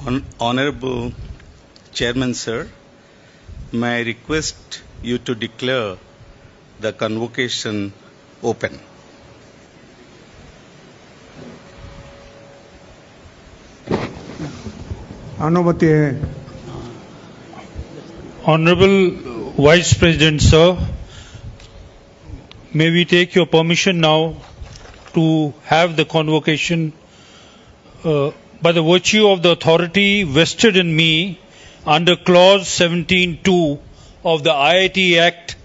Honorable Chairman, sir, may I request you to declare the convocation open. अनुमति है. Honorable Vice President, sir, may we take your permission now to have the convocation by the virtue of the authority vested in me under clause 17(2) of the IIT Act.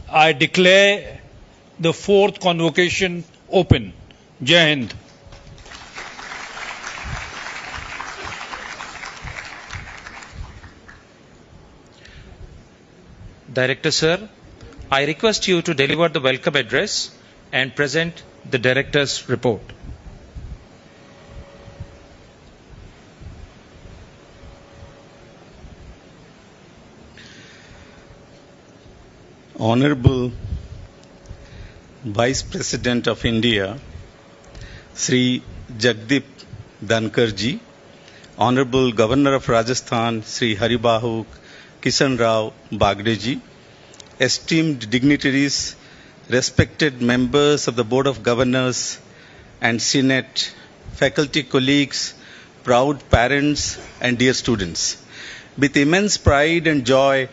I declare the fourth convocation open. Jai Hind. Director Sir, I request you to deliver the welcome address and present the Director's report. Honorable Vice President of India, Sri Jagdeep Dhankar ji, Honorable Governor of Rajasthan, Sri Haribahu Kishan Rao Bagde ji, esteemed dignitaries, respected members of the Board of Governors and Senate, faculty colleagues, proud parents and dear students. With immense pride and joy,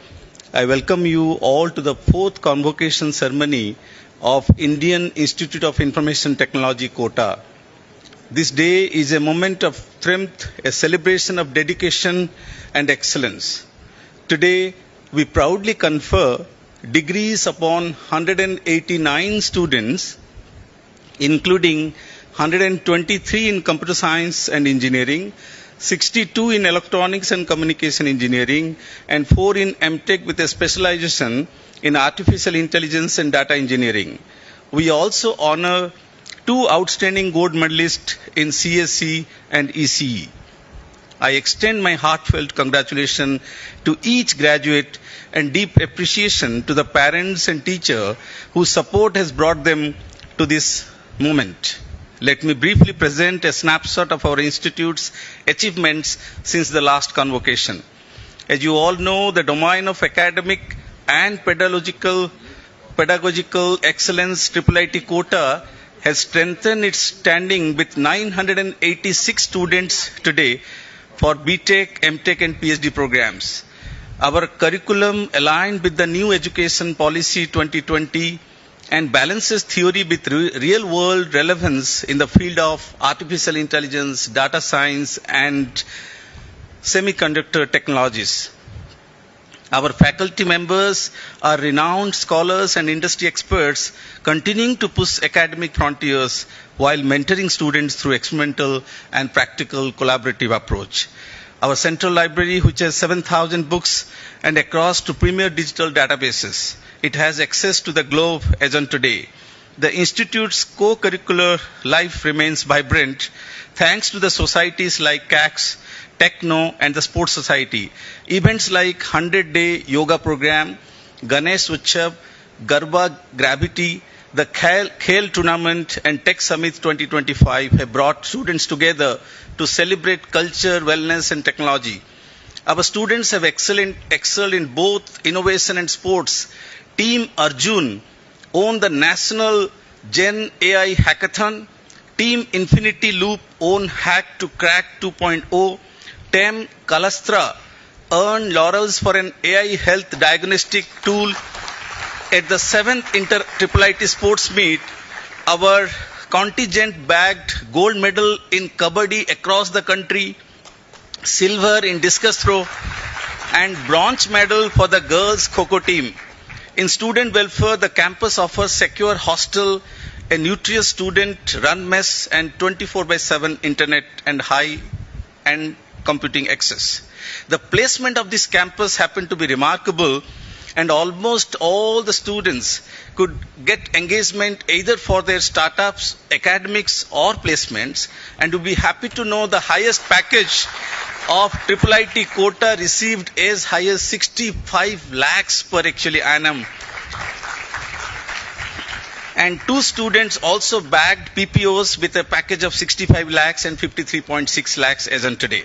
I welcome you all to the fourth convocation ceremony of Indian Institute of Information Technology, Kota. This day is a moment of strength, a celebration of dedication and excellence. Today, we proudly confer degrees upon 189 students, including 123 in computer science and engineering, 62 in electronics and communication engineering, and 4 in MTech with a specialization in artificial intelligence and data engineering. We also honor 2 outstanding gold medalists in CSE and ECE. I extend my heartfelt congratulations to each graduate and deep appreciation to the parents and teachers whose support has brought them to this moment. Let me briefly present a snapshot of our institute's achievements since the last convocation. As you all know, the domain of academic and pedagogical excellence IIIT Kota has strengthened its standing with 986 students today for BTech, MTech and PhD programs. Our curriculum aligned with the new education policy 2020 and balances theory with real-world relevance in the field of artificial intelligence, data science and semiconductor technologies. Our faculty members are renowned scholars and industry experts, continuing to push academic frontiers while mentoring students through experimental and practical collaborative approach. Our central library, which has 7,000 books and across to premier digital databases, it has access to the globe as on today. The Institute's co-curricular life remains vibrant thanks to the societies like CACS, Techno and the Sports Society. Events like 100-day yoga program, Ganesh Utsav, Garba Gravity, the Khel Tournament and Tech Summit 2025 have brought students together to celebrate culture, wellness and technology. Our students have excelled in both innovation and sports. Team Arjun won the National Gen AI Hackathon. Team Infinity Loop won Hack to Crack 2.0. Team Kalastra earned laurels for an AI health diagnostic tool. At the 7th IIIT Sports Meet, our contingent bagged gold medal in Kabaddi across the country, silver in discus throw, and bronze medal for the girls Kho-Kho team. In student welfare, the campus offers secure hostel, a nutritious student-run mess, and 24/7 internet and high-end computing access. The placement of this campus happened to be remarkable, and almost all the students could get engagement either for their startups, academics or placements, and would be happy to know the highest package of IIIT Kota received as high as 65 lakhs per annum. And 2 students also bagged PPOs with a package of 65 lakhs and 53.6 lakhs as on today.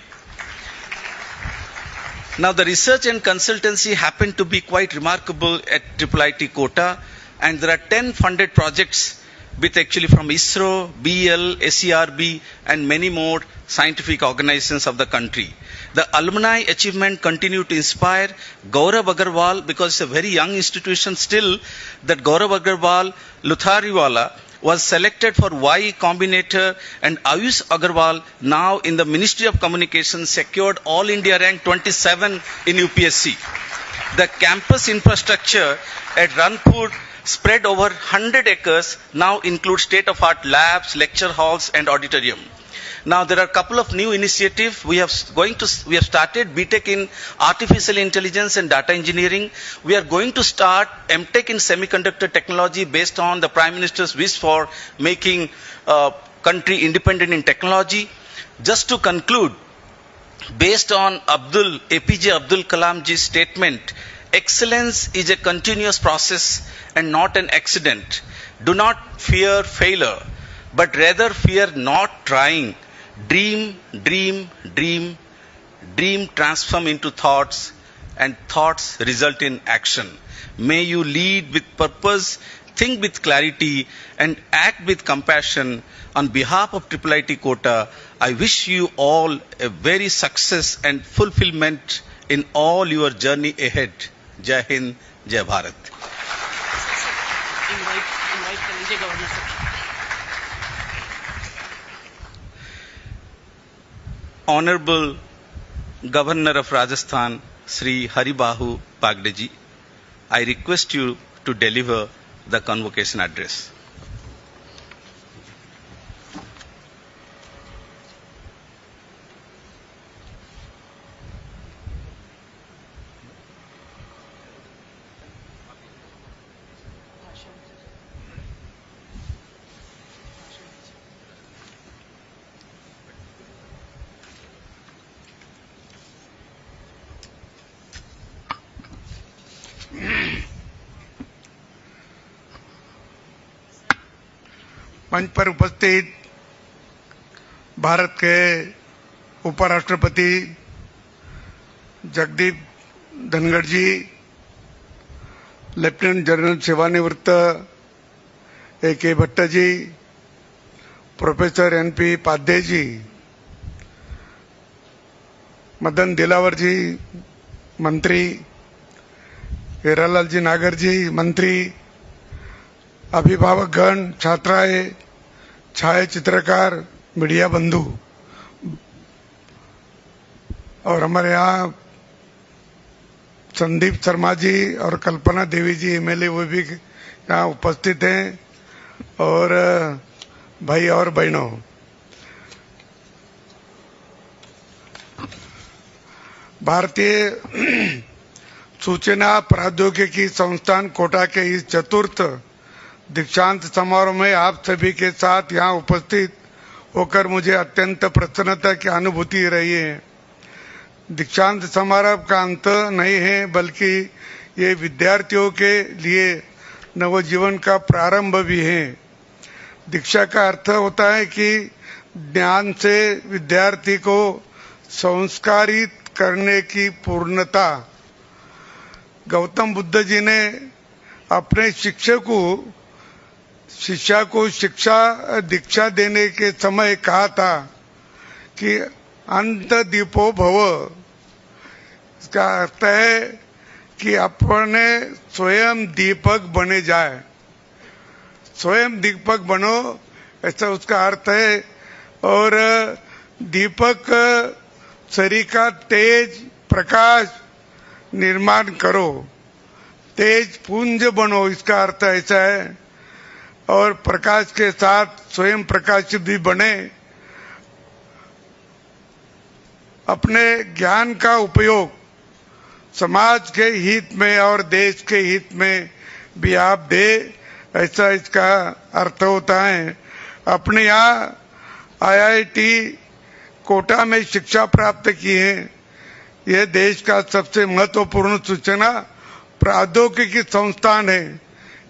Now, the research and consultancy happen to be quite remarkable at IIIT Kota, and there are 10 funded projects with actually from ISRO, BEL, SERB, and many more scientific organizations of the country. The alumni achievement continue to inspire. Gaurav Agarwal, because it's a very young institution still, that Gaurav Agarwal, Luthariwala, was selected for Y Combinator, and Ayush Agarwal, now in the Ministry of Communications, secured All India rank 27 in UPSC. The campus infrastructure at Ranpur, spread over 100 acres, now includes state-of-art labs, lecture halls, and auditorium. Now, there are a couple of new initiatives. We have started BTech in Artificial Intelligence and Data Engineering. We are going to start MTech in Semiconductor Technology based on the Prime Minister's wish for making country independent in technology. Just to conclude, based on APJ Abdul Kalamji's statement, excellence is a continuous process and not an accident. Do not fear failure, but rather fear not trying. Dream, dream, dream, dream transform into thoughts, and thoughts result in action. May you lead with purpose, think with clarity, and act with compassion. On behalf of IIIT Kota, I wish you all a very success and fulfillment in all your journey ahead. Jai Hind, Jai Bharat. Honorable Governor of Rajasthan, Sri Haribahu Pagdeji, I request you to deliver the convocation address. मंच पर उपस्थित भारत के उपराष्ट्रपति जगदीप धनखड़ जी, lieutenant general सेवानिवृत्त A.K. Bhatt ji, professor N.P. Padhye जी, मदन दिलावर जी मंत्री, हीरालाल जी नागर जी मंत्री, अभिभावकगण, छात्राएं, छाया चित्रकार, मीडिया बंधु और हमारे यहाँ संदीप शर्मा जी और कल्पना देवी जी एमएलए वो भी यहाँ उपस्थित हैं, और भाई और बहनों, भारतीय सूचना प्रौद्योगिकी संस्थान कोटा के इस चतुर्थ दीक्षांत समारोह में आप सभी के साथ यहाँ उपस्थित होकर मुझे अत्यंत प्रसन्नता की अनुभूति रही है। दीक्षांत समारोह का अंत नहीं है, बल्कि ये विद्यार्थियों के लिए नवजीवन का प्रारंभ भी है। दीक्षा का अर्थ होता है कि ज्ञान से विद्यार्थी को संस्कारित करने की पूर्णता। गौतम बुद्ध जी ने अपने शिष्या को शिक्षा दीक्षा देने के समय कहा था कि अंत दीपो भव। इसका अर्थ है कि अपने स्वयं दीपक बने जाए, स्वयं दीपक बनो, ऐसा उसका अर्थ है। और दीपक शरीर का तेज प्रकाश निर्माण करो, तेज पुंज बनो, इसका अर्थ ऐसा है। और प्रकाश के साथ स्वयं प्रकाशित भी बने। अपने ज्ञान का उपयोग समाज के हित में और देश के हित में भी आप दे, ऐसा इसका अर्थ होता है। अपने यहाँ IIT कोटा में शिक्षा प्राप्त की है। यह देश का सबसे महत्वपूर्ण सूचना प्रौद्योगिकी संस्थान है।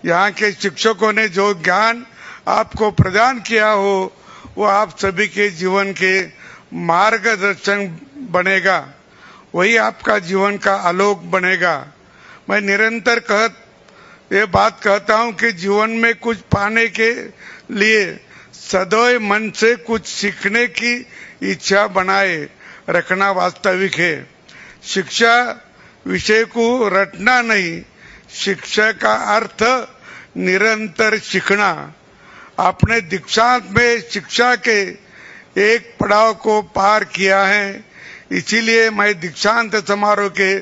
यहाँ के शिक्षकों ने जो ज्ञान आपको प्रदान किया हो वो आप सभी के जीवन के मार्गदर्शन बनेगा। वही आपका जीवन का आलोक बनेगा। मैं निरंतर ये बात कहता हूं कि जीवन में कुछ पाने के लिए सदैव मन से कुछ सीखने की इच्छा बनाए रखना वास्तविक है। शिक्षा विषय को रटना नहीं, शिक्षा का अर्थ निरंतर सीखना। आपने दीक्षांत में शिक्षा के एक पड़ाव को पार किया है, इसीलिए मैं दीक्षांत समारोह के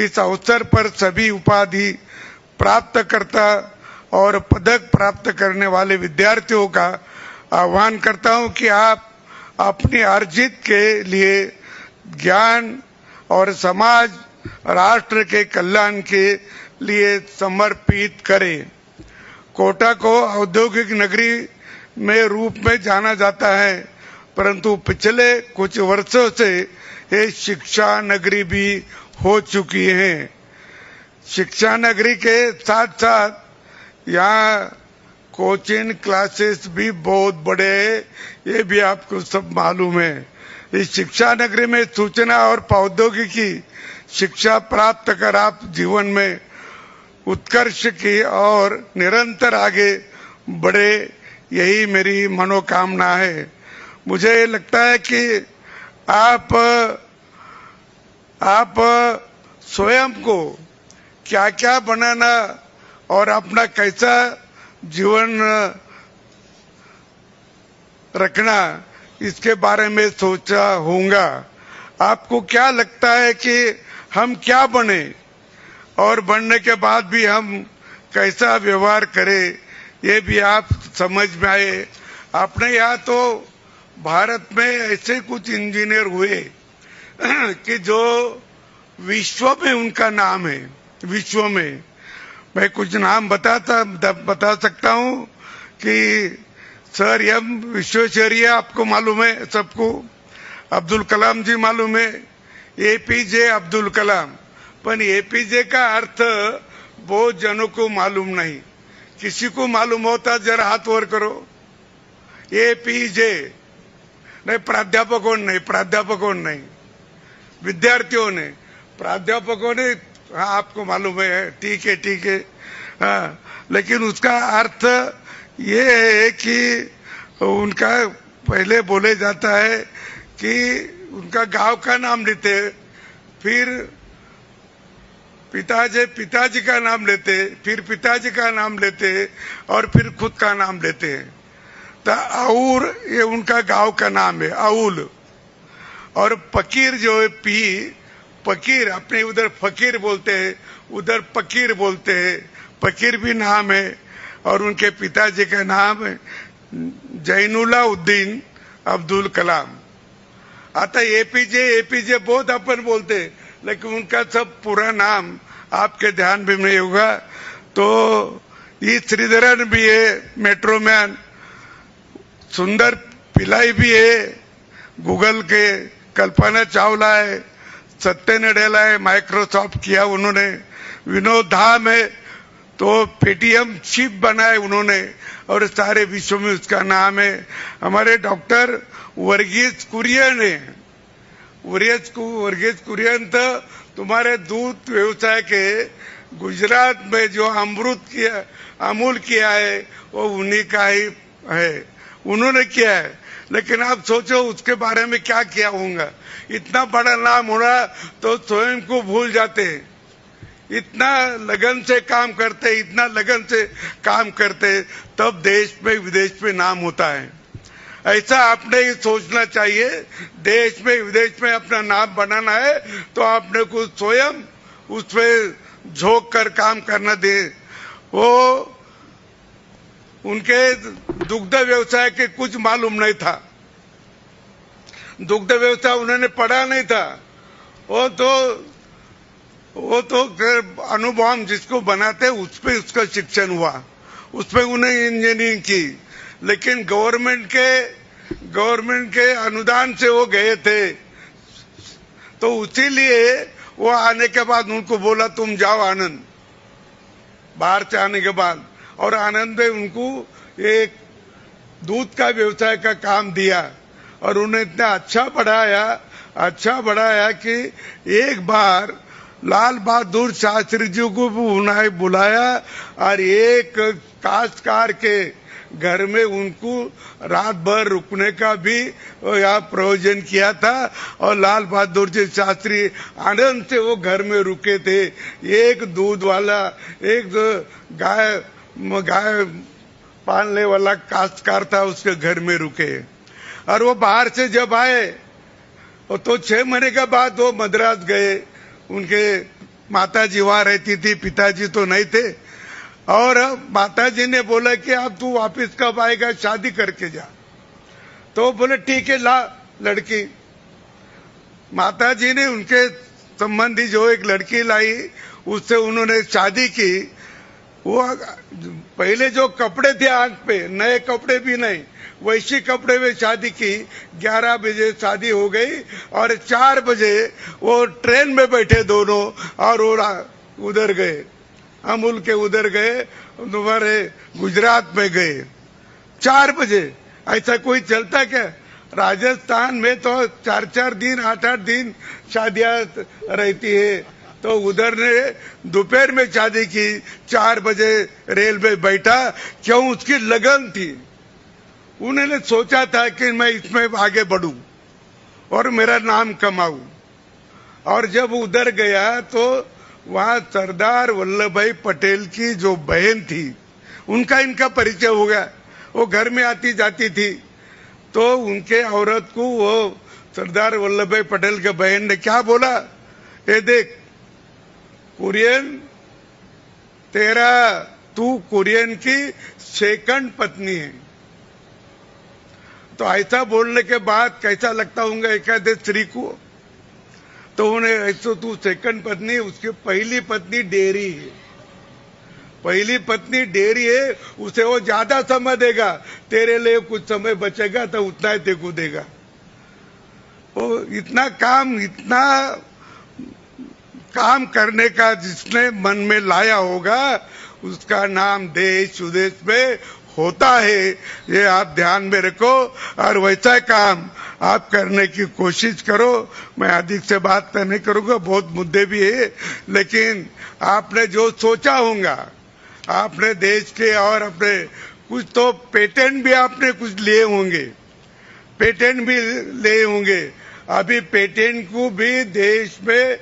इस अवसर पर सभी उपाधि प्राप्त करता और पदक प्राप्त करने वाले विद्यार्थियों का आह्वान करता हूं कि आप अपनी अर्जित के लिए ज्ञान और समाज राष्ट्र के कल्याण के लिए समर्पित करें। कोटा को औद्योगिक नगरी में रूप में जाना जाता है, परंतु पिछले कुछ वर्षों से ये शिक्षा नगरी भी हो चुकी है। शिक्षा नगरी के साथ साथ यहाँ कोचिंग क्लासेस भी बहुत बड़े हैं, ये भी आपको सब मालूम है। इस शिक्षा नगरी में सूचना और प्रौद्योगिकी शिक्षा प्राप्त कर आप जीवन में उत्कर्ष की और निरंतर आगे बढ़े, यही मेरी मनोकामना है। मुझे लगता है कि आप स्वयं को क्या क्या बनाना और अपना कैसा जीवन रखना, इसके बारे में सोचा होगा। आपको क्या लगता है कि हम क्या बने और बनने के बाद भी हम कैसा व्यवहार करें, ये भी आप समझ में आए। आपने यहाँ तो भारत में ऐसे कुछ इंजीनियर हुए कि जो विश्व में उनका नाम है। विश्व में मैं कुछ नाम बता सकता हूँ कि सर एम विश्वेश्वरैया आपको मालूम है सबको, अब्दुल कलाम जी मालूम है, एपीजे अब्दुल कलाम। पर एपीजे का अर्थ बहुत जनों को मालूम नहीं। किसी को मालूम होता जरा हाथ ऊपर करो। एपीजे नहीं, प्राध्यापकों नहीं, विद्यार्थियों ने, प्राध्यापकों ने, हाँ आपको मालूम है, ठीक है, हाँ। लेकिन उसका अर्थ ये है कि उनका पहले बोले जाता है कि उनका गांव का नाम लेते, फिर पिताजी का नाम लेते, फिर पिताजी का नाम लेते और फिर खुद का नाम लेते हैं। तो और ये उनका गांव का नाम है औल। और फकीर जो है फकीर, अपने उधर फकीर बोलते हैं, उधर फकीर बोलते हैं, फकीर भी नाम है। और उनके पिताजी का नाम है जैनुलाउद्दीन अब्दुल कलाम। आता एपीजे बहुत अपन बोलते, लेकिन उनका सब पूरा नाम आपके ध्यान में नहीं होगा। तो ये श्रीधरन भी है, मेट्रो मैन, सुंदर पिल्लाई भी है, गूगल के कल्पना चावला है, सत्य नडेला है, माइक्रोसॉफ्ट किया उन्होंने, विनोद धाम है तो पेटीएम चिप बनाए उन्होंने और सारे विश्व में उसका नाम है। हमारे डॉक्टर वर्गीस कुरियन है, वर्गीस कुरियन तो तुम्हारे दूध व्यवसाय के गुजरात में जो अमूल किया है वो उन्हीं का ही है, उन्होंने किया है। लेकिन आप सोचो उसके बारे में क्या किया होगा। इतना बड़ा नाम होना तो स्वयं को भूल जाते हैं। इतना लगन से काम करते तब देश में विदेश में नाम होता है। ऐसा आपने ही सोचना चाहिए। देश में विदेश में अपना नाम बनाना है तो आपने को स्वयं उसमें झोंक कर काम करना दे। वो उनके दुग्ध व्यवसाय के कुछ मालूम नहीं था, दुग्ध व्यवसाय उन्होंने पढ़ा नहीं था। वो तो अनुभव जिसको बनाते उसपे उसका शिक्षण हुआ, उसपे उन्हें इंजीनियरिंग की। लेकिन गवर्नमेंट के अनुदान से वो गए थे, तो इसीलिए वो आने के बाद उनको बोला तुम जाओ आनंद, बाहर से आने के बाद। और आनंद में उनको एक दूध का व्यवसाय का काम दिया और उन्हें इतना अच्छा बढ़ाया कि एक बार लाल बहादुर शास्त्री जी को भी उन्हें बुलाया और एक काश्तकार के घर में उनको रात भर रुकने का भी यहाँ प्रयोजन किया था और लाल बहादुर जी शास्त्री आनंद से वो घर में रुके थे। एक दूध वाला, एक गाय पालने वाला काश्तकार था, उसके घर में रुके और वो बाहर से जब आए तो 6 महीने के बाद वो मद्रास गए। उनके माताजी वहां रहती थी, पिताजी तो नहीं थे और माताजी ने बोला कि अब तू वापस कब आएगा, शादी करके जा। तो बोले ठीक है, ला लड़की। माताजी ने उनके संबंधी जो एक लड़की लाई, उससे उन्होंने शादी की। वो पहले जो कपड़े थे आंख पे, नए कपड़े भी नहीं, वैसी कपड़े में शादी की। 11 बजे शादी हो गई और 4 बजे वो ट्रेन में बैठे दोनों और वो उधर गए, अमूल के उधर गए, तुम्हारे गुजरात में गए 4 बजे। ऐसा कोई चलता क्या? राजस्थान में तो 4-4 दिन 8-8 दिन शादियां रहती है। तो उधर ने दोपहर में शादी की, 4 बजे रेल में बैठा। क्यों? उसकी लगन थी। उन्होंने सोचा था कि मैं इसमें आगे बढ़ूं और मेरा नाम कमाऊं। और जब उधर गया तो वहां सरदार वल्लभ भाई पटेल की जो बहन थी, उनका इनका परिचय हो गया। वो घर में आती जाती थी तो उनके औरत को वो सरदार वल्लभ भाई पटेल के बहन ने क्या बोला, ये देख कुरियन, तू कुरियन की 2nd पत्नी है। तो ऐसा बोलने के बाद कैसा लगता होगा एकादश स्त्री को? तो उन्हें ऐसा तू 2nd पत्नी, उसकी पहली पत्नी डेयरी है, पहली पत्नी डेयरी है, उसे वो ज्यादा समय देगा, तेरे लिए कुछ समय बचेगा तो उतना ही तेको देगा। वो इतना काम करने का जिसने मन में लाया होगा, उसका नाम देश विदेश में होता है। ये आप ध्यान में रखो और वैसा काम आप करने की कोशिश करो। मैं अधिक से बात नहीं करूंगा, बहुत मुद्दे भी है, लेकिन आपने जो सोचा होगा, आपने देश के और अपने कुछ तो पेटेंट भी आपने कुछ लिए होंगे, पेटेंट भी लिए होंगे। अभी पेटेंट को भी देश में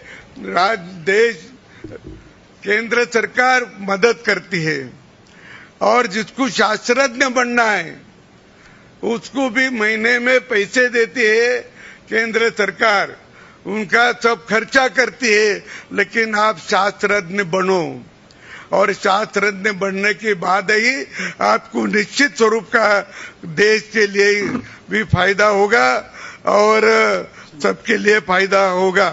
केंद्र सरकार मदद करती है और जिसको शास्त्रज्ञ बनना है उसको भी महीने में पैसे देती है केंद्र सरकार, उनका सब खर्चा करती है। लेकिन आप शास्त्रज्ञ बनो और शास्त्रज्ञ बनने के बाद ही आपको निश्चित स्वरूप का देश के लिए भी फायदा होगा और सबके लिए फायदा होगा।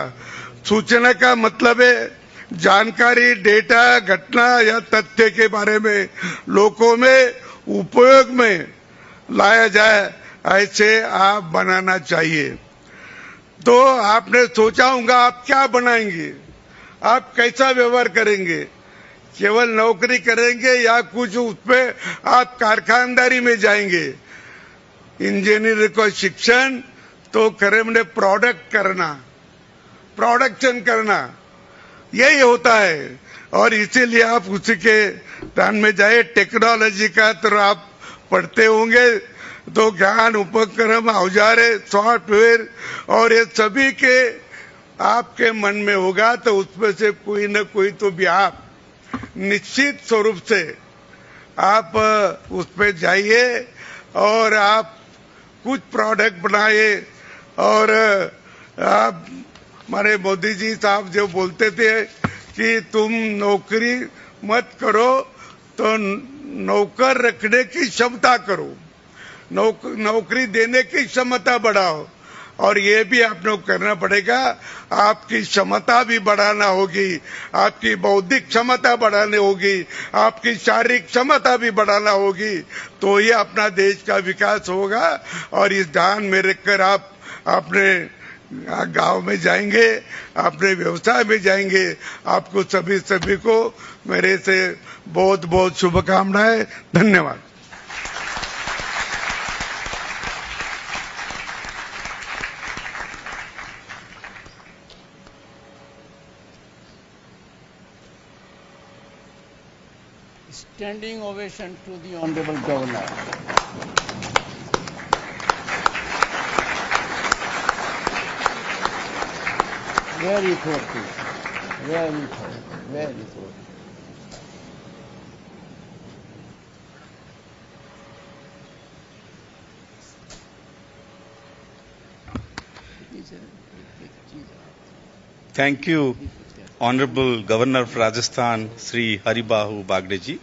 सूचना का मतलब है जानकारी, डेटा, घटना या तथ्य के बारे में लोगों में उपयोग में लाया जाए, ऐसे आप बनाना चाहिए। तो आपने सोचा होगा आप क्या बनाएंगे, आप कैसा व्यवहार करेंगे, केवल नौकरी करेंगे या कुछ उसमें आप कारखानदारी में जाएंगे। इंजीनियर को शिक्षण तो करे प्रोडक्ट करना, प्रोडक्शन करना, यही होता है। और इसीलिए आप उसी के ध्यान में जाए। टेक्नोलॉजी का तो आप पढ़ते होंगे, तो ज्ञान, उपक्रम, औजार, सॉफ्टवेयर और ये सभी के आपके मन में होगा, तो उसमें से कोई न कोई तो भी आप निश्चित स्वरूप से आप उस पर जाइए और आप कुछ प्रोडक्ट बनाइए। और आप, हमारे मोदी जी साहब जो बोलते थे कि तुम नौकरी मत करो तो नौकर रखने की क्षमता करो, नौकरी देने की क्षमता बढ़ाओ। और ये भी आपको करना पड़ेगा, आपकी क्षमता भी बढ़ाना होगी, आपकी बौद्धिक क्षमता बढ़ानी होगी, आपकी शारीरिक क्षमता भी बढ़ाना होगी, तो ही अपना देश का विकास होगा। और इस ध्यान में रखकर आप अपने गांव में जाएंगे, अपने व्यवसाय में जाएंगे। आपको सभी को मेरे से बहुत बहुत शुभकामनाएं। धन्यवाद। Standing ovation to the Honorable Governor. Very thoughtful. Very thoughtful. Very thoughtful. Thank you, Honorable Governor of Rajasthan, Sri Haribahu Bagdeji.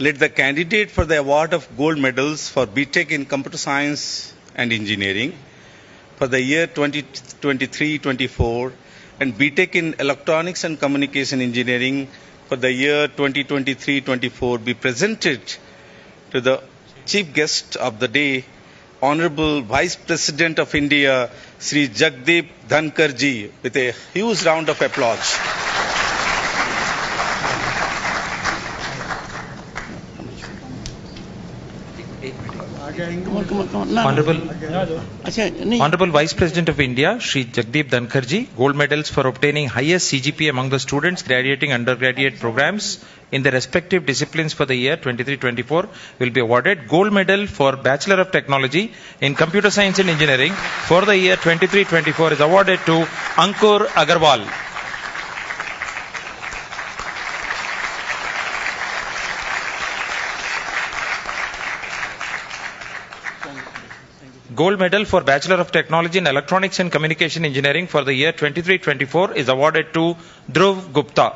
Let the candidate for the award of gold medals for BTech in Computer Science and Engineering for the year 2023-24 and BTech in Electronics and Communication Engineering for the year 2023-24 be presented to the chief guest of the day, Honorable Vice President of India, Sri Jagdeep Dhankar ji, with a huge round of applause. Honorable Vice President of India, Sri Jagdeep Dhankar ji, gold medals for obtaining highest CGPA among the students graduating undergraduate programs in their respective disciplines for the year 23-24 will be awarded. Gold medal for Bachelor of Technology in Computer Science and Engineering for the year 23-24 is awarded to Ankur Agarwal. Gold medal for Bachelor of Technology in Electronics and Communication Engineering for the year 23-24 is awarded to Dhruv Gupta.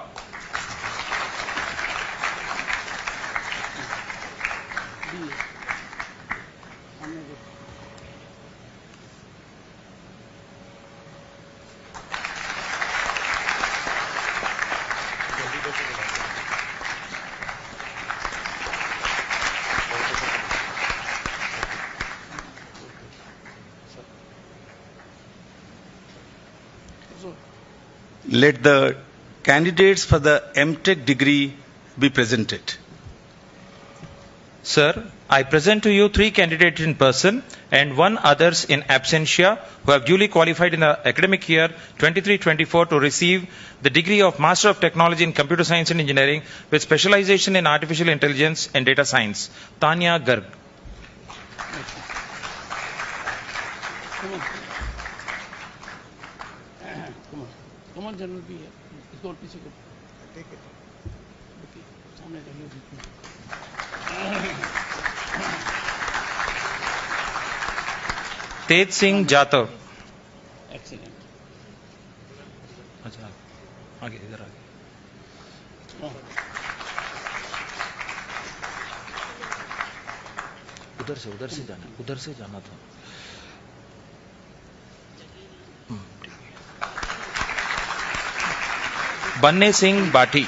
Let the candidates for the MTech degree be presented. Sir, I present to you 3 candidates in person and 1 others in absentia who have duly qualified in the academic year 23-24 to receive the degree of Master of Technology in Computer Science and Engineering with specialization in Artificial Intelligence and Data Science. Tanya Garg. Come on, General B. इसको और पीछे को take it. Okay, सामने रहिए बीच में. Tej Singh Jatav. Excellent. अच्छा आगे इधर आगे. उधर से जाना था. बन्ने Singh बाठी.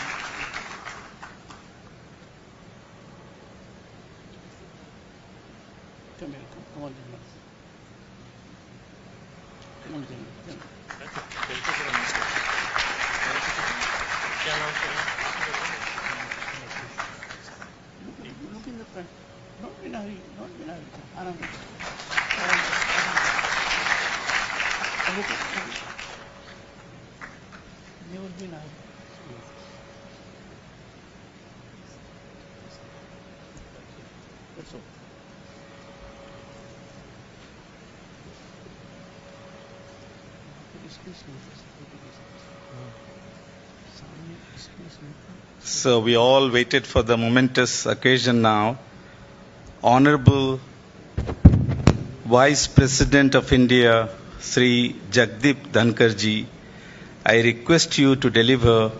So we all waited for the momentous occasion now. Honorable Vice President of India, Sri Jagdeep Dhankar ji, I request you to deliver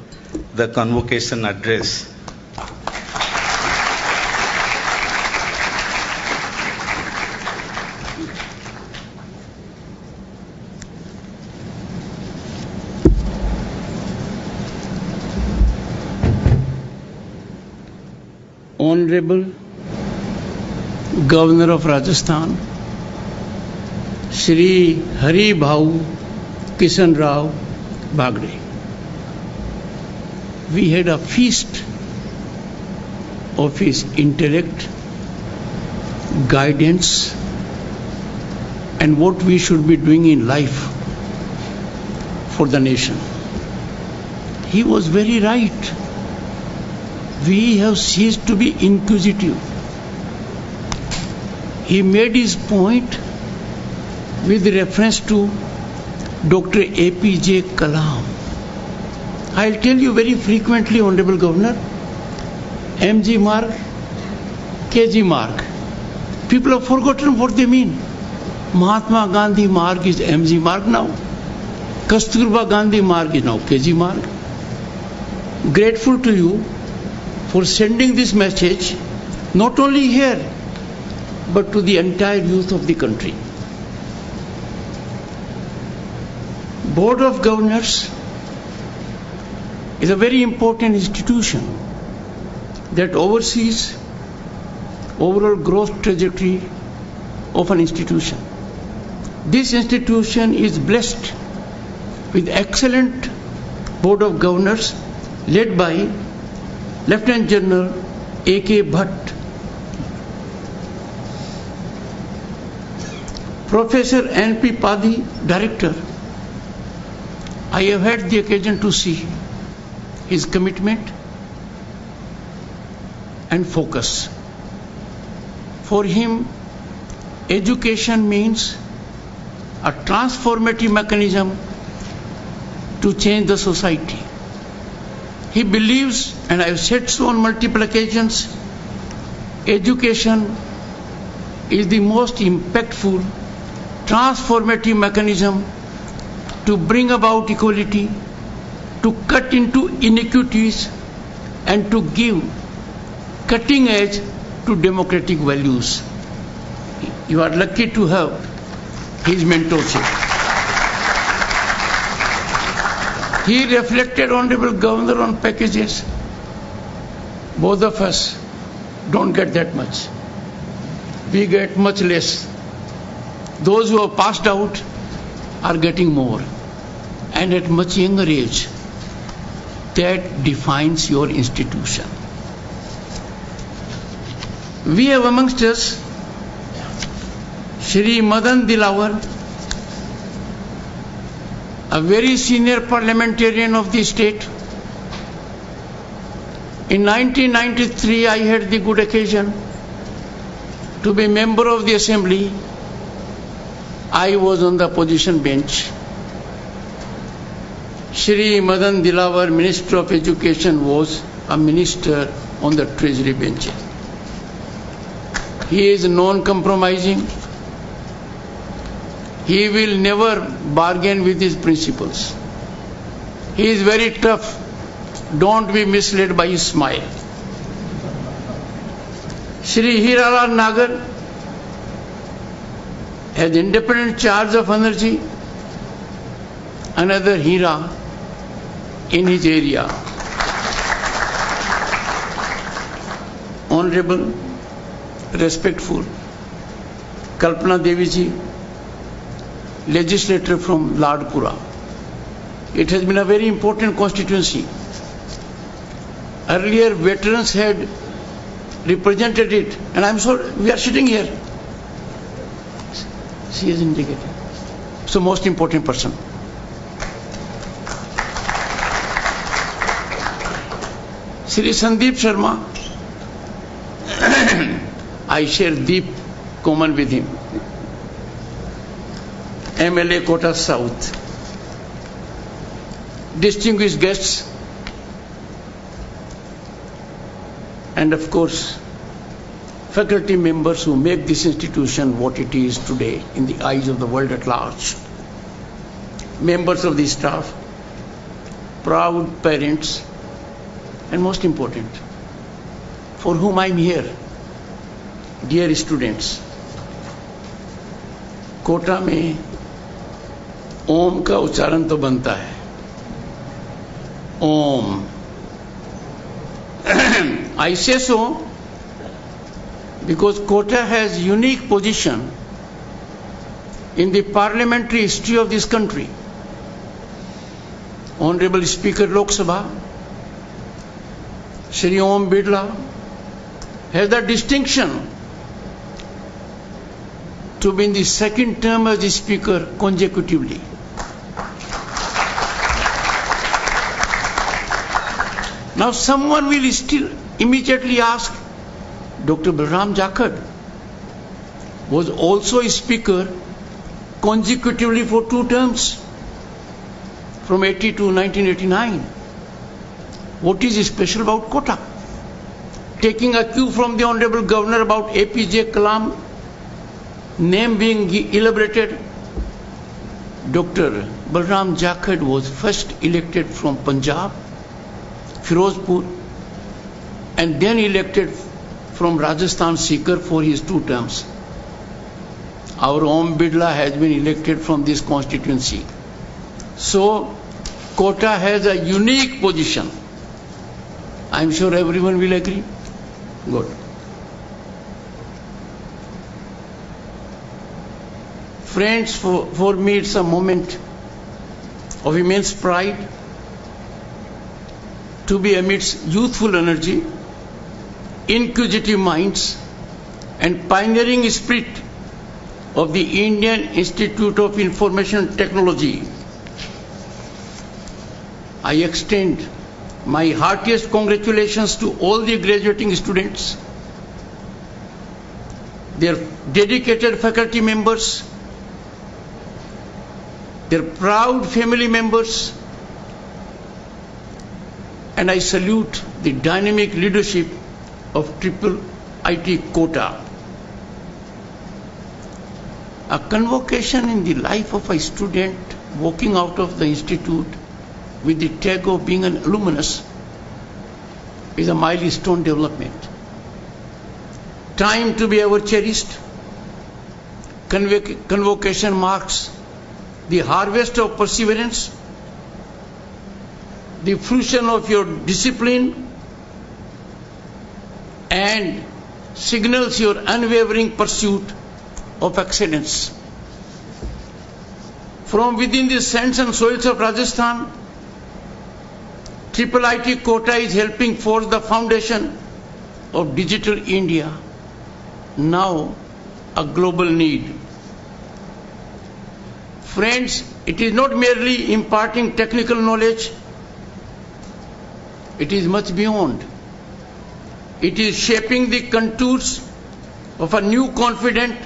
the convocation address. Honorable Governor of Rajasthan, Shri Haribahu Kishan Rao Bagde. We had a feast of his intellect, guidance, and what we should be doing in life for the nation. He was very right. we have ceased to be inquisitive. He made his point with reference to Dr. APJ Kalam. I'll tell you very frequently, Honorable Governor, MG mark, KG mark. People have forgotten what they mean. Mahatma Gandhi mark is MG mark now. Kasturba Gandhi mark is now KG mark. Grateful to you for sending this message, not only here, but to the entire youth of the country. Board of Governors is a very important institution that oversees overall growth trajectory of an institution. This institution is blessed with excellent Board of Governors led by Lieutenant General A.K. Bhatt, Professor N.P. Padhi, Director. I have had the occasion to see his commitment and focus. For him, education means a transformative mechanism to change the society. He believes, and I have said so on multiple occasions, education is the most impactful, transformative mechanism to bring about equality, to cut into inequities, and to give cutting edge to democratic values. You are lucky to have his mentorship. He reflected, Honorable Governor, on packages. Both of us don't get that much. We get much less. Those who have passed out are getting more, and at much younger age. That defines your institution. We have amongst us Shri Madan Dilawar, a very senior parliamentarian of the state. In 1993, I had the good occasion to be member of the assembly. I was on the opposition bench. Shri Madan Dilawar, Minister of Education, was a minister on the treasury bench. He is non-compromising. He will never bargain with his principles. He is very tough. Don't be misled by his smile. Shri Hiralal Nagar has independent charge of energy. Another Hira in his area. Honorable, respectful Kalpana Devi ji, legislator from Ladpura. It has been a very important constituency. Earlier veterans had represented it, and I'm sorry, we are sitting here. She is indicated. So most important person. Shri Sandeep Sharma, I share deep common with him. MLA Kota South. Distinguished guests, and of course, faculty members who make this institution what it is today in the eyes of the world at large. Members of the staff, proud parents, and most important, for whom I am here, dear students. Kota में ओम का उच्चारण तो बनता है, ओम. I say so because Kota has unique position in the parliamentary history of this country. Honorable Speaker Lok Sabha, Shri Om Birla, has the distinction to be in the second term as the Speaker consecutively. Now someone will still immediately asked Dr. Balram Jakhad, was also a speaker consecutively for 2 terms from 80 to 1989. What is special about quota? Taking a cue from the Honorable Governor about APJ Kalam name being elaborated, Dr. Balram Jakhad was first elected from Punjab, Firozpur, and then elected from Rajasthan Sikar for his 2 terms. Our Om Bidla has been elected from this constituency. So, quota has a unique position. I am sure everyone will agree. Good. Friends, for me it's a moment of immense pride to be amidst youthful energy, inquisitive minds, and pioneering spirit of the Indian Institute of Information Technology. I extend my heartiest congratulations to all the graduating students, their dedicated faculty members, their proud family members, and I salute the dynamic leadership of Triple IT Quota. A convocation in the life of a student walking out of the institute with the tag of being an alumnus is a milestone development. Time to be ever cherished. Convocation marks the harvest of perseverance, the fruition of your discipline, and signals your unwavering pursuit of excellence. From within the sands and soils of Rajasthan, Triple IT Quota is helping forge the foundation of digital India, now a global need. Friends, it is not merely imparting technical knowledge, it is much beyond. It is shaping the contours of a new confident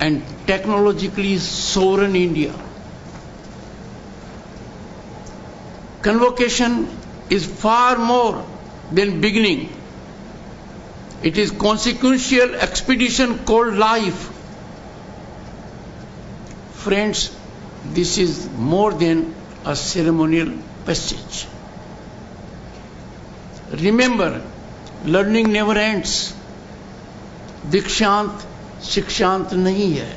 and technologically sovereign India. Convocation is far more than beginning. It is consequential expedition called life. Friends, this is more than a ceremonial passage. Remember, learning never ends. दीक्षांत शिक्षांत नहीं है,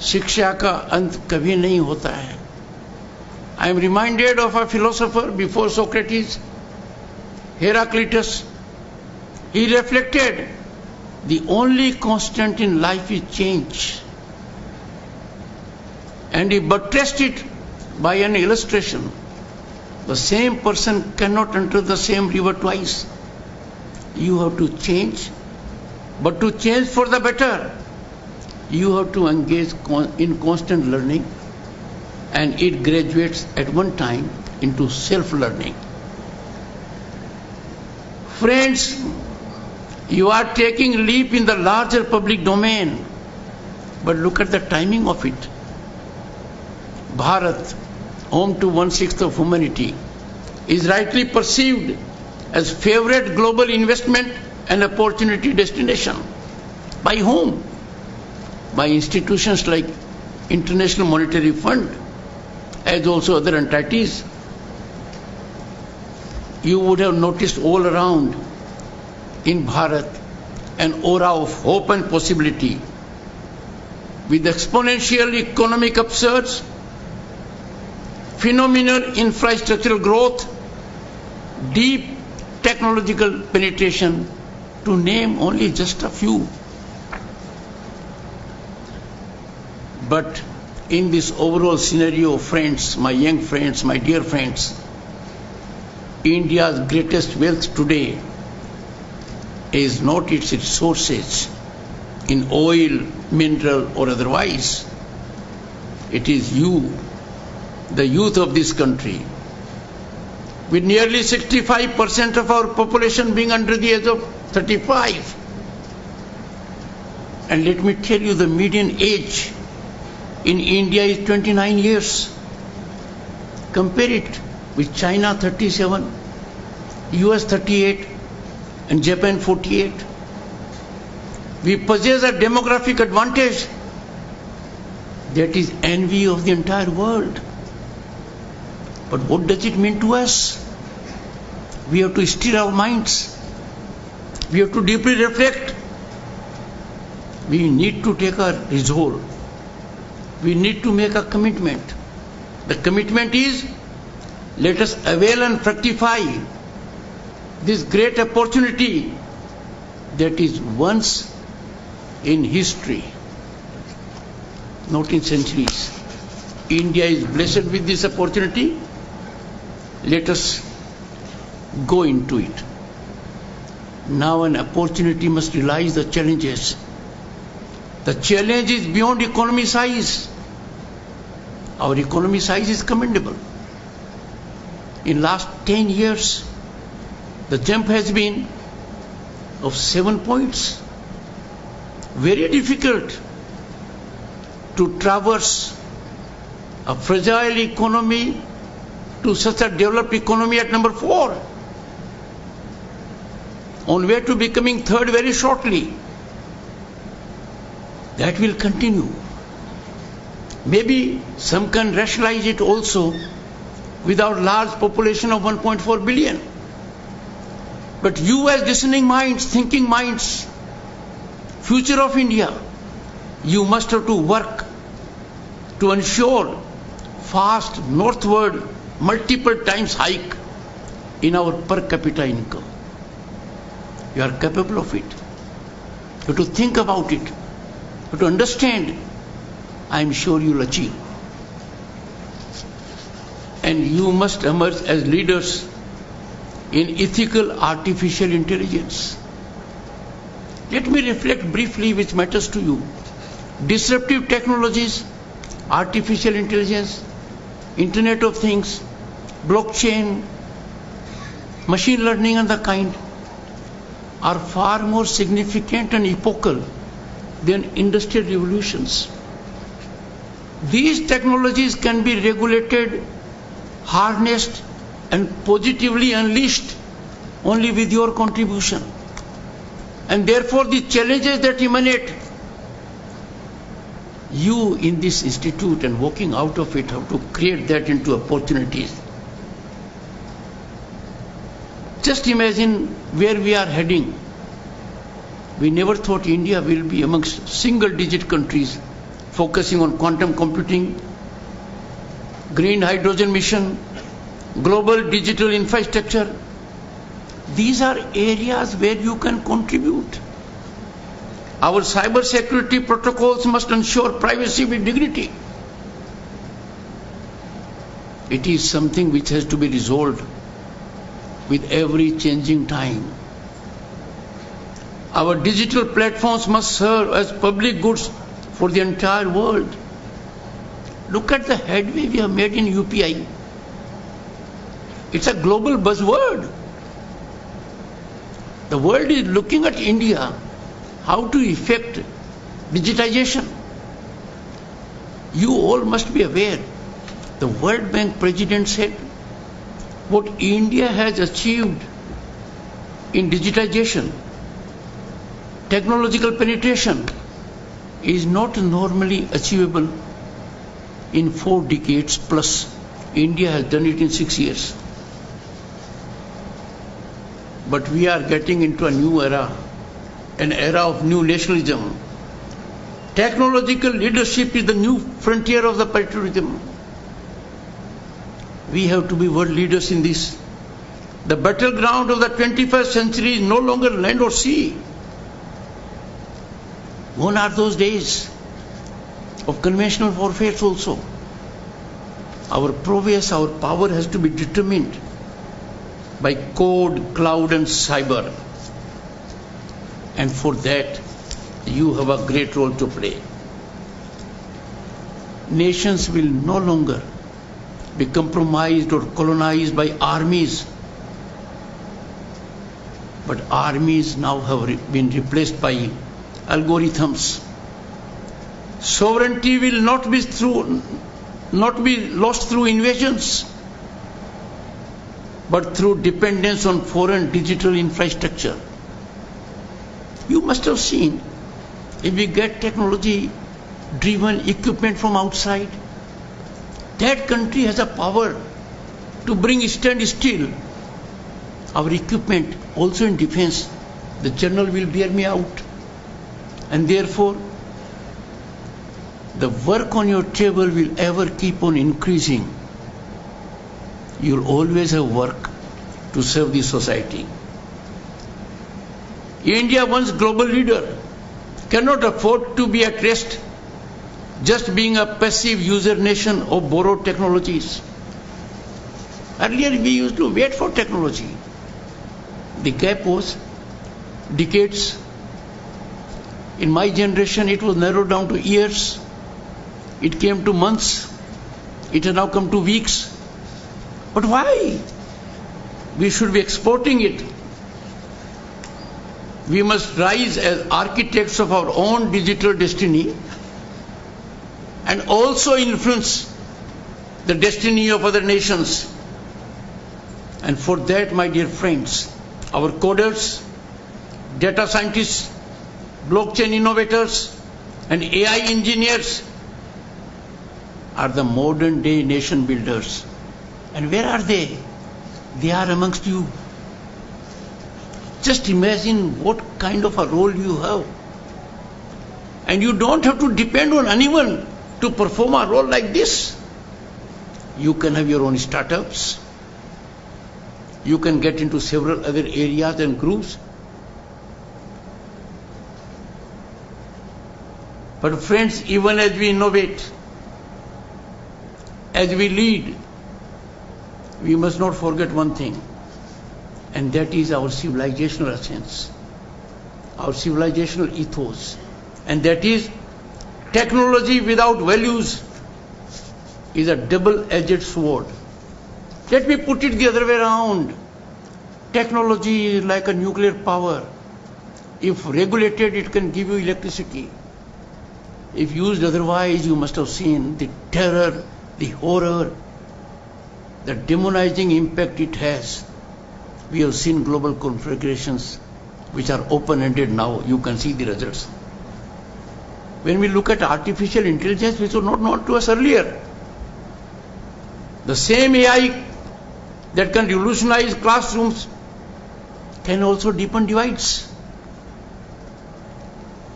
शिक्षा का अंत कभी नहीं होता है. I am reminded of a philosopher before Socrates, Heraclitus. He reflected, the only constant in life is change. And he buttressed it by an illustration. The same person cannot enter the same river twice. You have to change, but to change for the better, you have to engage in constant learning, and it graduates at one time into self-learning. Friends, you are taking a leap in the larger public domain, but look at the timing of it. Bharat, home to 1/6 of humanity, is rightly perceived as favorite global investment and opportunity destination. By whom? By institutions like International Monetary Fund, as also other entities. You would have noticed all around in Bharat an aura of hope and possibility, with exponential economic upsurge, phenomenal infrastructural growth, deep technological penetration, to name only just a few. But in this overall scenario, friends, my young friends, my dear friends, India's greatest wealth today is not its resources in oil, mineral or otherwise. It is you, the youth of this country, with nearly 65% of our population being under the age of 35. And let me tell you, the median age in India is 29 years. Compare it with China 37, US 38, and Japan 48. We possess a demographic advantage that is envy of the entire world. But what does it mean to us? We have to stir our minds. We have to deeply reflect. We need to take a resolve. We need to make a commitment. The commitment is, let us avail and fructify this great opportunity that is once in history, not in centuries. India is blessed with this opportunity. Let us go into it. Now an opportunity must realize the challenges. The challenge is beyond economy size. Our economy size is commendable. In last 10 years, the jump has been of 7 points. Very difficult to traverse a fragile economy to such a developed economy at number 4. On way to becoming third very shortly. That will continue. Maybe some can rationalize it also with our large population of 1.4 billion. But you as listening minds, thinking minds, future of India, you must have to work to ensure fast northward multiple times hike in our per capita income. You are capable of it. You have to think about it. You have to understand. I am sure you will achieve. And you must emerge as leaders in ethical artificial intelligence. Let me reflect briefly which matters to you. Disruptive technologies, artificial intelligence, Internet of Things, blockchain, machine learning and the kind are far more significant and epochal than industrial revolutions. These technologies can be regulated, harnessed and positively unleashed only with your contribution. And therefore the challenges that emanate, you in this institute and working out of it have to create that into opportunities. Just imagine where we are heading. We never thought India will be amongst single-digit countries focusing on quantum computing, green hydrogen mission, global digital infrastructure. These are areas where you can contribute. Our cyber security protocols must ensure privacy with dignity. It is something which has to be resolved with every changing time. Our digital platforms must serve as public goods for the entire world. Look at the headway we have made in UPI. It's a global buzzword. The world is looking at India, how to effect digitization. You all must be aware, the World Bank president said, what India has achieved in digitization, technological penetration, is not normally achievable in 4 decades plus. India has done it in 6 years. But we are getting into a new era, an era of new nationalism. Technological leadership is the new frontier of the patriotism. We have to be world leaders in this. The battleground of the 21st century is no longer land or sea. Gone are those days of conventional warfare also. Our prowess, our power has to be determined by code, cloud and cyber. And for that, you have a great role to play. Nations will no longer be compromised or colonized by armies. But armies now have been replaced by algorithms. Sovereignty will not be lost through invasions, but through dependence on foreign digital infrastructure. You must have seen, if we get technology-driven equipment from outside, that country has a power to bring standstill our equipment. Also in defense, the general will bear me out. And therefore, the work on your table will ever keep on increasing. You'll always have work to serve the society. India, once global leader, cannot afford to be at rest just being a passive user nation of borrowed technologies. Earlier we used to wait for technology. The gap was decades. In my generation it was narrowed down to years. It came to months. It has now come to weeks. But why? We should be exporting it. We must rise as architects of our own digital destiny and also influence the destiny of other nations. And for that, my dear friends, our coders, data scientists, blockchain innovators, and AI engineers are the modern day nation builders. And where are they? They are amongst you. Just imagine what kind of a role you have. And you don't have to depend on anyone to perform a role like this. You can have your own startups. You can get into several other areas and groups. But friends, even as we innovate, as we lead, we must not forget one thing, and that is our civilizational essence, our civilizational ethos, and that is technology without values is a double-edged sword. Let me put it the other way around. Technology is like a nuclear power. If regulated, it can give you electricity. If used otherwise, you must have seen the terror, the horror, the demonizing impact it has. We have seen global conflagrations which are open-ended now. You can see the results. When we look at artificial intelligence, which was not known to us earlier, the same AI that can revolutionize classrooms can also deepen divides.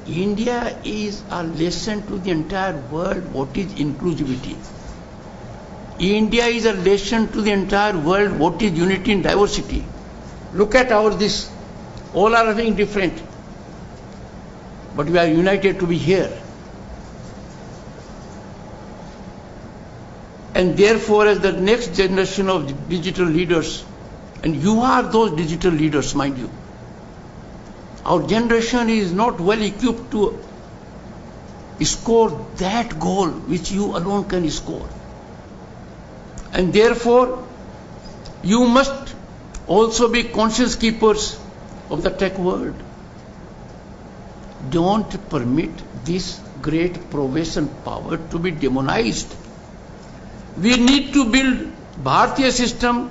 India is a lesson to the entire world what is inclusivity. India is a lesson to the entire world what is unity in diversity. Look at this. All are having different, but we are united to be here. And therefore, as the next generation of digital leaders, and you are those digital leaders, mind you, our generation is not well equipped to score that goal which you alone can score. And therefore, you must also be conscience keepers of the tech world. Don't permit this great prowess and power to be demonized. We need to build Bharatiya system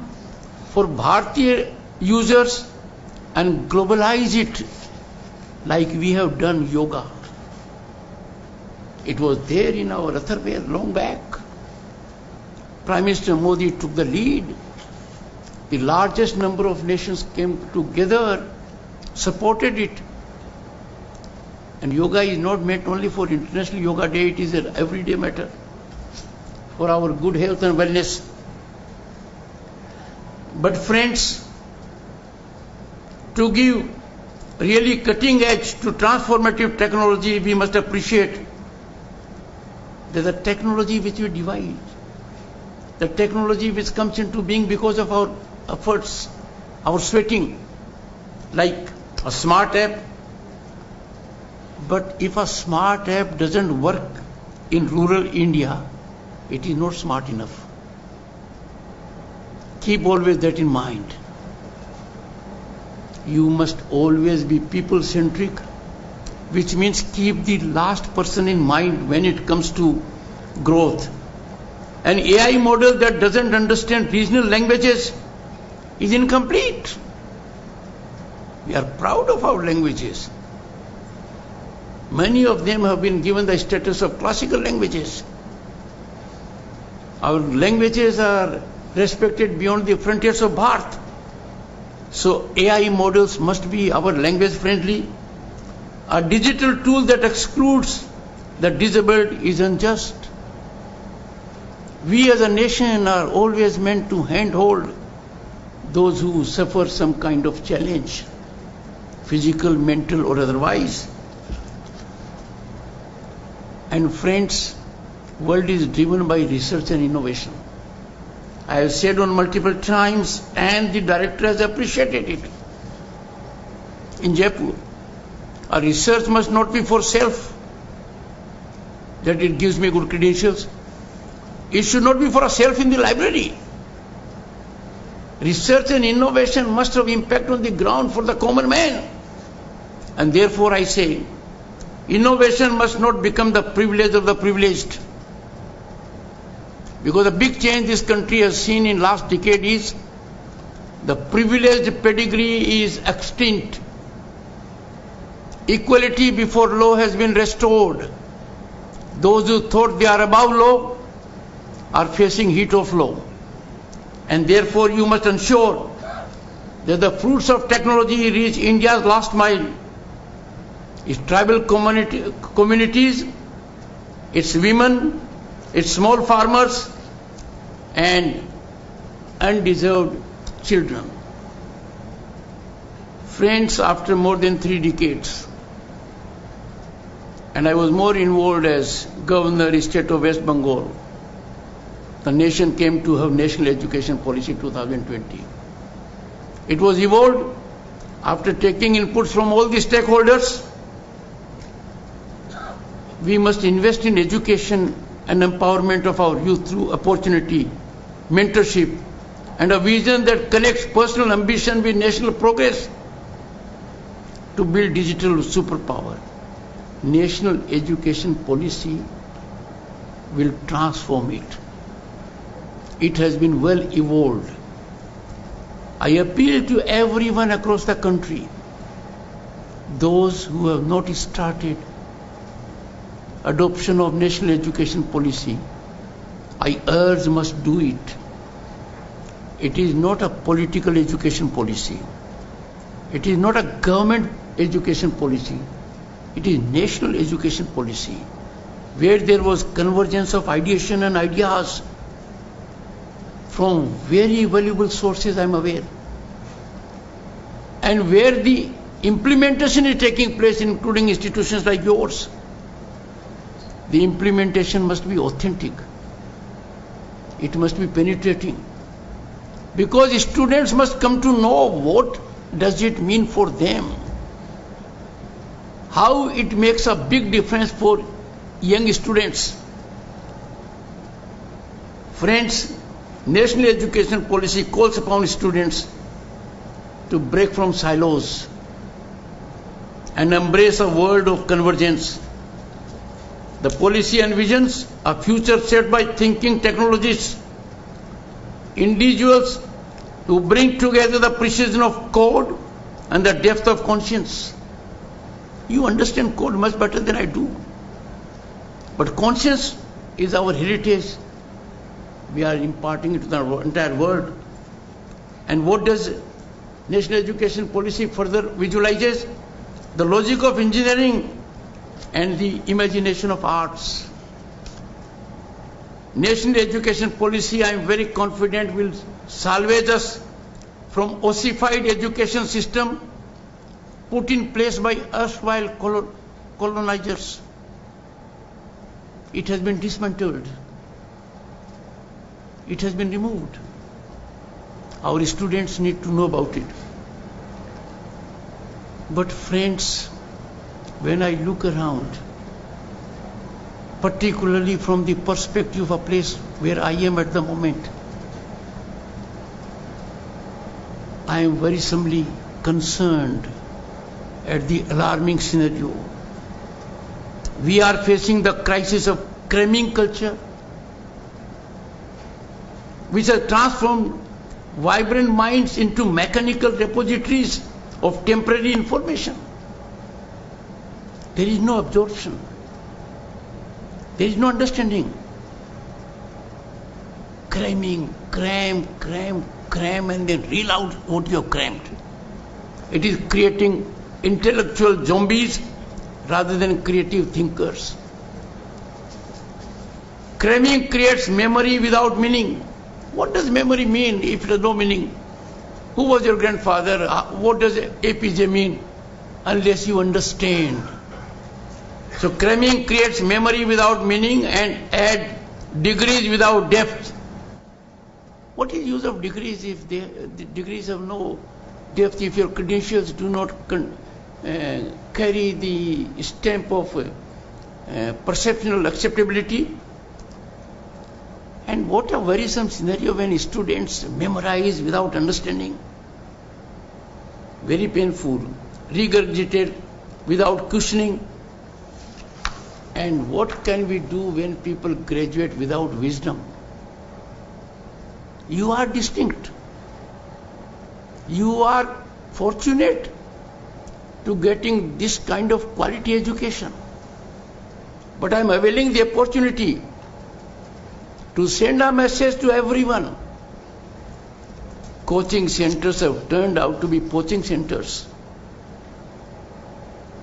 for Bharatiya users and globalize it like we have done yoga. It was there in our Atharveda long back. Prime Minister Modi took the lead. The largest number of nations came together, supported it. And yoga is not meant only for International Yoga Day, it is an everyday matter for our good health and wellness. But friends, to give really cutting edge to transformative technology, we must appreciate that the technology which we devise, the technology which comes into being because of our efforts, our sweating, like a smart app. But if a smart app doesn't work in rural India, it is not smart enough. Keep always that in mind. You must always be people-centric, which means keep the last person in mind when it comes to growth. An AI model that doesn't understand regional languages is incomplete. We are proud of our languages. Many of them have been given the status of classical languages. Our languages are respected beyond the frontiers of Bharat. So AI models must be our language friendly. A digital tool that excludes the disabled is unjust. We as a nation are always meant to handhold those who suffer some kind of challenge, physical, mental or otherwise. And friends, world is driven by research and innovation. I have said on multiple times, and the director has appreciated it. In Jaipur, our research must not be for self, that it gives me good credentials. It should not be for a self in the library. Research and innovation must have impact on the ground for the common man. And therefore I say, innovation must not become the privilege of the privileged. Because the big change this country has seen in last decade is the privileged pedigree is extinct. Equality before law has been restored. Those who thought they are above law are facing heat of law. And therefore you must ensure that the fruits of technology reach India's last mile. Its tribal communities, its women, its small farmers, and undeserved children. Friends, after more than 3 decades, and I was more involved as Governor State of West Bengal, the nation came to have National Education Policy 2020. It was evolved after taking inputs from all the stakeholders. We must invest in education and empowerment of our youth through opportunity, mentorship, and a vision that connects personal ambition with national progress to build digital superpower. National education policy will transform it. It has been well evolved. I appeal to everyone across the country, those who have not started adoption of national education policy, I urge must do it. It is not a political education policy. It is not a government education policy. It is national education policy, where there was convergence of ideation and ideas from very valuable sources, I am aware, and where the implementation is taking place, including institutions like yours. The implementation must be authentic. It must be penetrating. Because students must come to know what does it mean for them. How it makes a big difference for young students. Friends, national education policy calls upon students to break from silos and embrace a world of convergence. The policy envisions a future set by thinking technologists, individuals who bring together the precision of code and the depth of conscience. You understand code much better than I do. But conscience is our heritage. We are imparting it to the entire world. And what does national education policy further visualizes? The logic of engineering and the imagination of arts. National education policy, I am very confident, will salvage us from ossified education system put in place by erstwhile colonizers. It has been dismantled. It has been removed. Our students need to know about it. But friends, when I look around, particularly from the perspective of a place where I am at the moment, I am very worrisomely concerned at the alarming scenario. We are facing the crisis of cramming culture, which has transformed vibrant minds into mechanical repositories of temporary information. There is no absorption. There is no understanding. Cramming, cram, and then reel out what you have crammed. It is creating intellectual zombies rather than creative thinkers. Cramming creates memory without meaning. What does memory mean if it has no meaning? Who was your grandfather? What does APJ mean? Unless you understand. So cramming creates memory without meaning and add degrees without depth. What is use of degrees if the degrees have no depth, if your credentials do not carry the stamp of perceptual acceptability? And what a worrisome scenario when students memorize without understanding. Very painful. Regurgitate without questioning. And what can we do when people graduate without wisdom? You are distinct. You are fortunate to getting this kind of quality education. But I am availing the opportunity to send a message to everyone. Coaching centers have turned out to be poaching centers.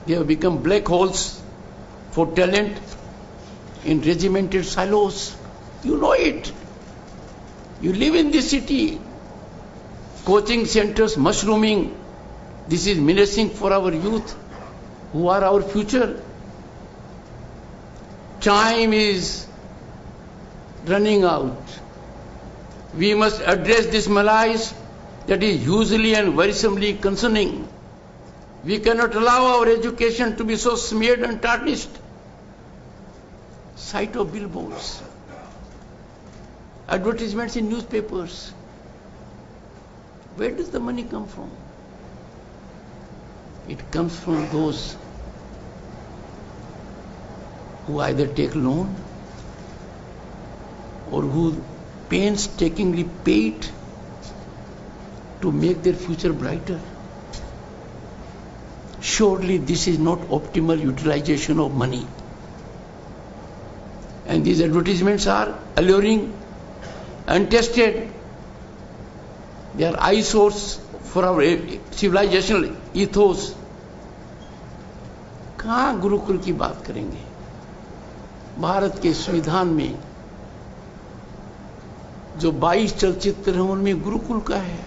They have become black holes for talent in regimented silos. You know it. You live in this city. Coaching centers mushrooming. This is menacing for our youth, who are our future. Time is running out. We must address this malaise that is hugely and worrisomely concerning. We cannot allow our education to be so smeared and tarnished. Sight of billboards, advertisements in newspapers. Where does the money come from? It comes from those who either take loan or who painstakingly paid to make their future brighter. Surely this is not optimal utilization of money. And these advertisements are alluring, untested. They are eyesores for our civilizational ethos. कहाँ गुरुकुल की बात करेंगे? भारत के संविधान में जो 22 चलचित्र हैं उनमें गुरुकुल का है.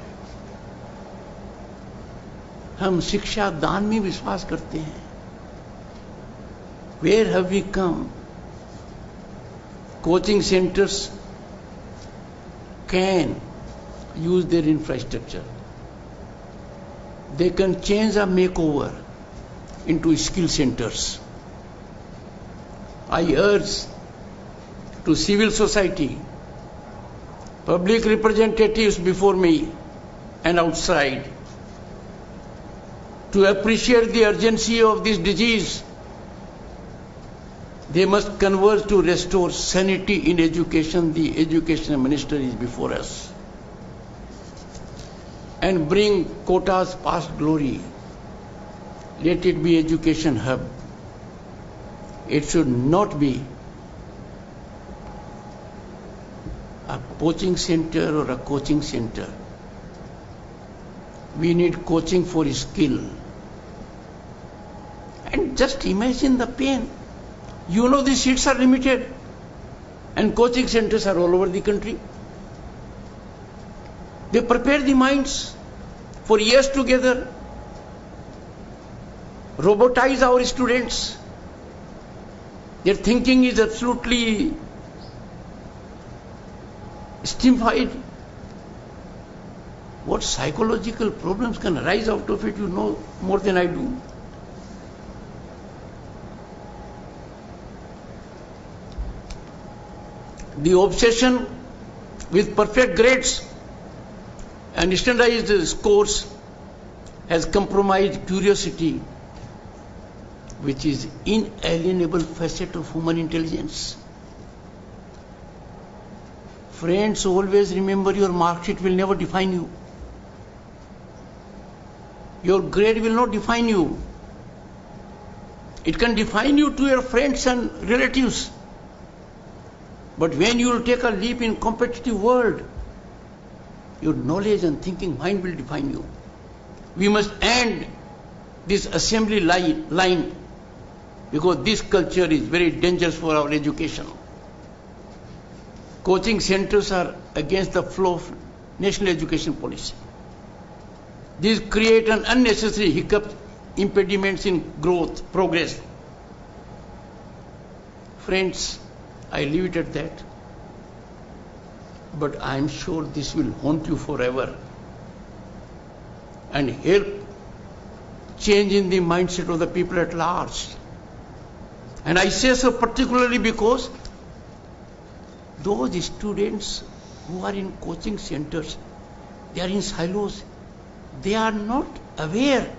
हम शिक्षा दान में विश्वास करते हैं. Where have we come? Coaching centers can use their infrastructure. They can change a makeover into skill centers. I urge to civil society, public representatives before me and outside, to appreciate the urgency of this disease. They must converge to restore sanity in education. The education minister is before us. And bring quotas past glory. Let it be education hub. It should not be a coaching center or a coaching center. We need coaching for skill. And just imagine the pain. You know the seats are limited and coaching centers are all over the country. They prepare the minds for years together, robotize our students. Their thinking is absolutely stymified. What psychological problems can arise out of it, you know more than I do. The obsession with perfect grades And standardized scores has compromised curiosity, which is inalienable facet of human intelligence. Friends, always remember your mark sheet will never define you. Your grade will not define you. It can define you to your friends and relatives. But when you will take a leap in competitive world, your knowledge and thinking mind will define you. We must end this assembly line because this culture is very dangerous for our education. Coaching centers are against the flow of national education policy. These create an unnecessary hiccup, impediments in growth, progress. Friends, I leave it at that. But I am sure this will haunt you forever and help change in the mindset of the people at large. And I say so particularly because those students who are in coaching centers, they are in silos. They are not aware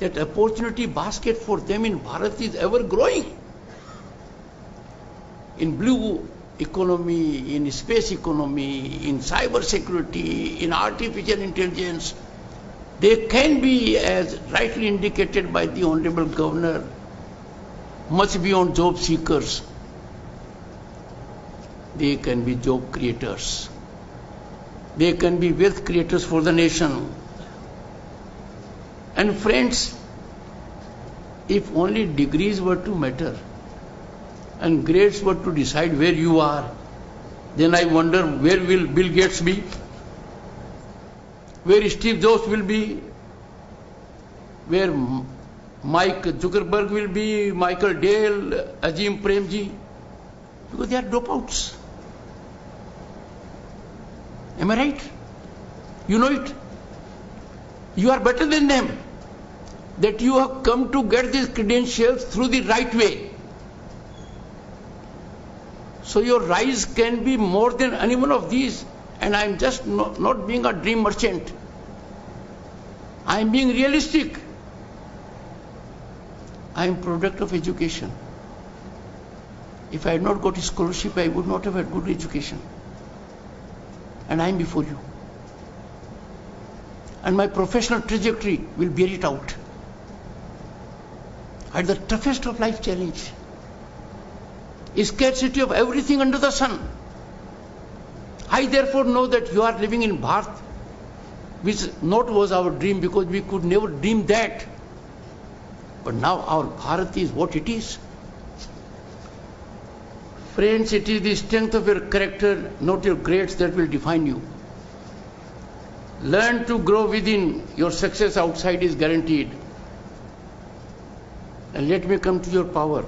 that opportunity basket for them in Bharat is ever growing. In blue economy, in space economy, in cyber security, in artificial intelligence, they can be, as rightly indicated by the Honorable Governor, much beyond job seekers. They can be job creators. They can be wealth creators for the nation. And friends, if only degrees were to matter and grades were to decide where you are, then I wonder where will Bill Gates be? Where Steve Jobs will be? Where Mike Zuckerberg will be? Michael Dale, Azim Premji? Because they are dropouts. Am I right? You know it. You are better than them. That you have come to get these credentials through the right way. So your rise can be more than any one of these. And I am just not being a dream merchant. I am being realistic. I am product of education. If I had not got a scholarship, I would not have had good education. And I am before you. And my professional trajectory will bear it out. At the toughest of life challenge, scarcity of everything under the sun. I therefore know that you are living in Bharat, which not was our dream because we could never dream that. But now our Bharat is what it is. Friends, it is the strength of your character, not your grades, that will define you. Learn to grow within. Your success outside is guaranteed. And let me come to your power.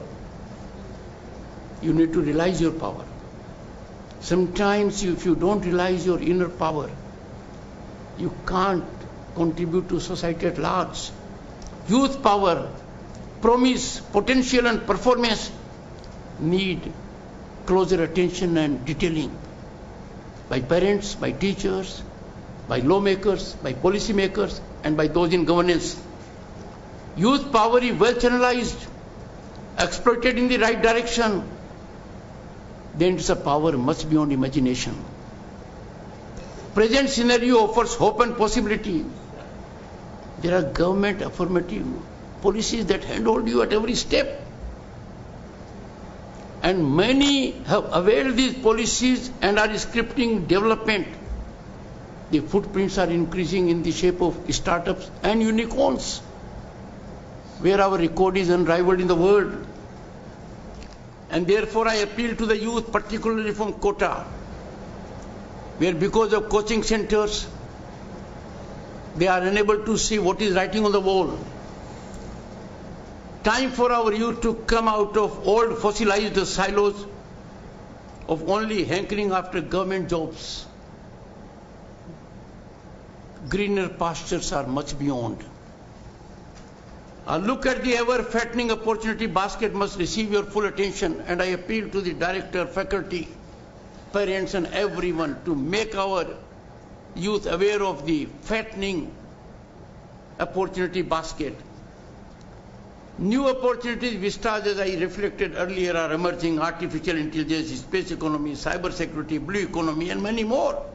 You need to realize your power. Sometimes if you don't realize your inner power, you can't contribute to society at large. Youth power, promise, potential and performance need closer attention and detailing by parents, by teachers, by lawmakers, by policymakers and by those in governance. Youth power is well channelized, exploited in the right direction, then it's a power much beyond imagination. Present scenario offers hope and possibility. There are government affirmative policies that handhold you at every step. And many have availed these policies and are scripting development. The footprints are increasing in the shape of startups and unicorns, where our record is unrivaled in the world. And therefore I appeal to the youth, particularly from Kota, where because of coaching centers, they are unable to see what is writing on the wall. Time for our youth to come out of old fossilized silos of only hankering after government jobs. Greener pastures are much beyond. A look at the ever-fattening opportunity basket must receive your full attention, and I appeal to the director, faculty, parents and everyone to make our youth aware of the fattening opportunity basket. New opportunities, vistas, as I reflected earlier, are emerging: artificial intelligence, space economy, cyber security, blue economy, and many more.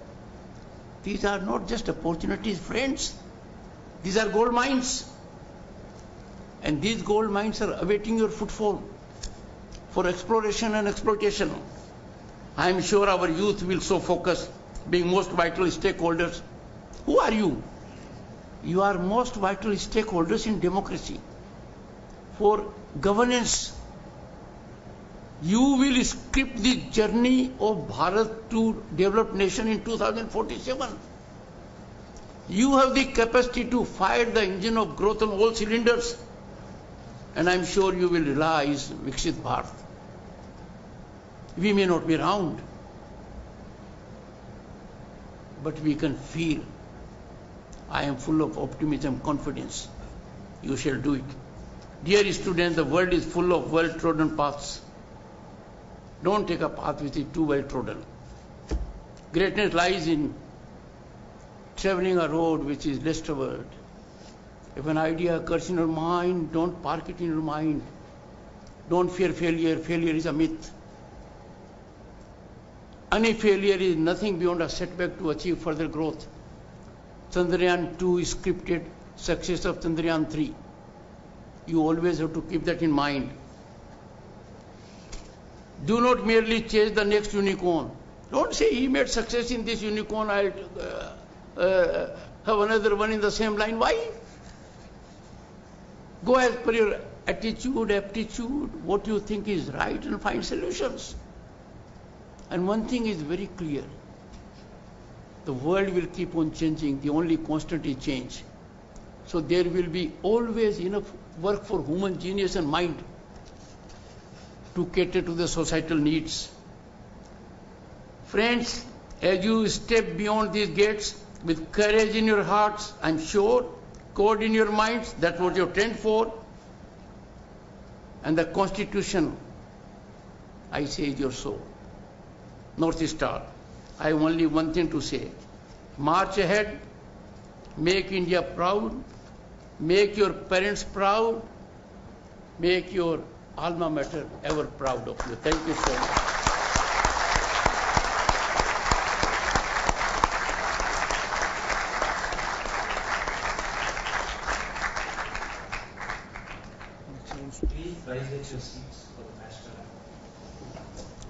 These are not just opportunities, friends. These are gold mines. And these gold mines are awaiting your footfall for exploration and exploitation. I am sure our youth will so focus, being most vital stakeholders. Who are you? You are most vital stakeholders in democracy. For governance, you will script the journey of Bharat to developed nation in 2047. You have the capacity to fire the engine of growth on all cylinders. And I'm sure you will realize Viksit Bharat. We may not be around, but we can feel. I am full of optimism, confidence. You shall do it. Dear students, the world is full of well-trodden paths. Don't take a path which is too well-trodden. Greatness lies in traveling a road which is less traveled. If an idea occurs in your mind, don't park it in your mind. Don't fear failure. Failure is a myth. Any failure is nothing beyond a setback to achieve further growth. Chandrayaan 2 is scripted, success of Chandrayaan 3. You always have to keep that in mind. Do not merely chase the next unicorn. Don't say he made success in this unicorn, I'll have another one in the same line. Why? Go as per your attitude, aptitude, what you think is right, and find solutions. And one thing is very clear. The world will keep on changing. The only constant is change. So there will be always enough work for human genius and mind to cater to the societal needs. Friends, as you step beyond these gates with courage in your hearts, I'm sure, code in your minds, that's what you're trained for, and the Constitution, I say, is your soul. North Star. I have only one thing to say. March ahead, make India proud, make your parents proud, make your alma mater ever proud of you. Thank you so much. Please rise at your seats for the national anthem.